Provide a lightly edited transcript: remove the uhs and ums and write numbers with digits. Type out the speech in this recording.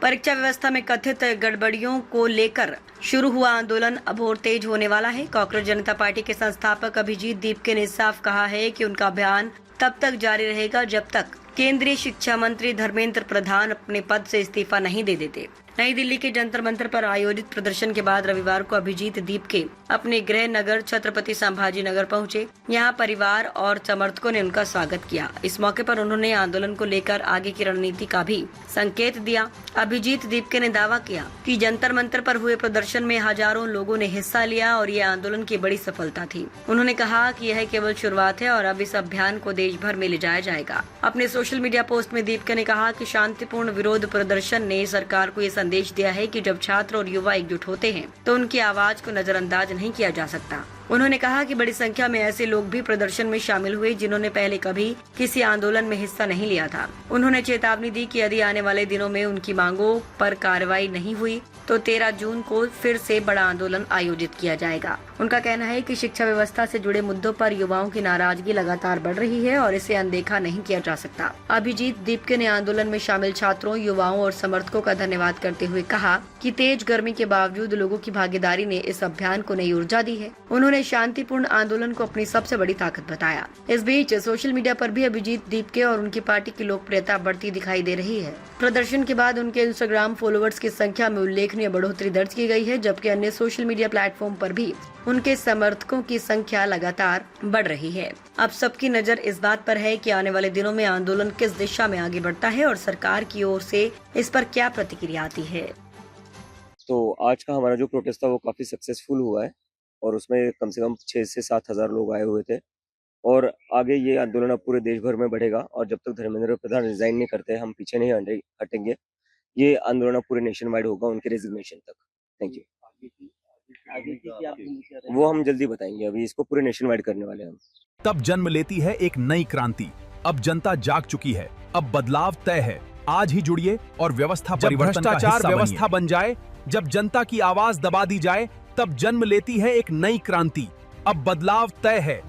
परीक्षा व्यवस्था में कथित गड़बड़ियों को लेकर शुरू हुआ आंदोलन अब और तेज होने वाला है। कॉकरोच जनता पार्टी के संस्थापक अभिजीत दीपके ने साफ कहा है कि उनका अभियान तब तक जारी रहेगा जब तक केंद्रीय शिक्षा मंत्री धर्मेंद्र प्रधान अपने पद से इस्तीफा नहीं दे देते। नई दिल्ली के जंतर मंतर पर आयोजित प्रदर्शन के बाद रविवार को अभिजीत दीपके अपने गृह नगर छत्रपति संभाजी नगर पहुंचे। यहां परिवार और समर्थकों ने उनका स्वागत किया। इस मौके पर उन्होंने आंदोलन को लेकर आगे की रणनीति का भी संकेत दिया। अभिजीत दीपके ने दावा किया कि जंतर मंतर पर हुए प्रदर्शन में हजारों लोगों ने हिस्सा लिया और ये आंदोलन की बड़ी सफलता थी। उन्होंने कहा कि यह केवल शुरुआत है और अब इस अभियान को देश भर में ले जाया जाएगा। अपने सोशल मीडिया पोस्ट में दीपके ने कहा कि शांतिपूर्ण विरोध प्रदर्शन ने सरकार को ये संदेश दिया है कि जब छात्र और युवा एकजुट होते हैं तो उनकी आवाज को नजरअंदाज नहीं किया जा सकता। उन्होंने कहा कि बड़ी संख्या में ऐसे लोग भी प्रदर्शन में शामिल हुए जिन्होंने पहले कभी किसी आंदोलन में हिस्सा नहीं लिया था। उन्होंने चेतावनी दी कि यदि आने वाले दिनों में उनकी मांगों पर कार्रवाई नहीं हुई तो 13 जून को फिर से बड़ा आंदोलन आयोजित किया जाएगा। उनका कहना है कि शिक्षा व्यवस्था से जुड़े मुद्दों पर युवाओं की नाराजगी लगातार बढ़ रही है और इसे अनदेखा नहीं किया जा सकता। अभिजीत दीपके ने आंदोलन में शामिल छात्रों, युवाओं और समर्थकों का धन्यवाद करते हुए कहा कि तेज गर्मी के बावजूद लोगों की भागीदारी ने इस अभियान को नई ऊर्जा दी है। उन्होंने शांतिपूर्ण आंदोलन को अपनी सबसे बड़ी ताकत बताया। इस बीच सोशल मीडिया पर भी अभिजीत दीपके और उनकी पार्टी की लोकप्रियता बढ़ती दिखाई दे रही है। प्रदर्शन के बाद उनके इंस्टाग्राम फॉलोअर्स की संख्या में उल्लेखनीय बढ़ोतरी दर्ज की गई है, जबकि अन्य सोशल मीडिया प्लेटफॉर्म पर भी उनके समर्थकों की संख्या लगातार बढ़ रही है। अब सबकी नजर इस बात पर है कि आने वाले दिनों में आंदोलन किस दिशा में आगे बढ़ता है और सरकार की ओर से इस पर क्या प्रतिक्रिया आती है। तो आज का हमारा जो प्रोटेस्ट था वो काफी सक्सेसफुल हुआ है और उसमें कम से कम 6 से 7 हजार लोग आए हुए थे और आगे ये आंदोलन अब पूरे देश भर में बढ़ेगा और जब तक धर्मेंद्र प्रधान रिजाइन नहीं करते हम पीछे नहीं हटेंगे। ये आंदोलन पूरे नेशन वाइड होगा उनके रेजिग्नेशन तक। Thank you. वो हम जल्दी बताएंगे, अभी इसको पूरे नेशन वाइड करने वाले हैं हम। तब जन्म लेती है एक नई क्रांति। अब जनता जाग चुकी है, अब बदलाव तय है। आज ही जुड़िए और व्यवस्था परिवर्तन का हिस्सा व्यवस्था बन जाए। जब जनता की आवाज दबा दी जाए तब जन्म लेती है एक नई क्रांति। अब बदलाव तय है।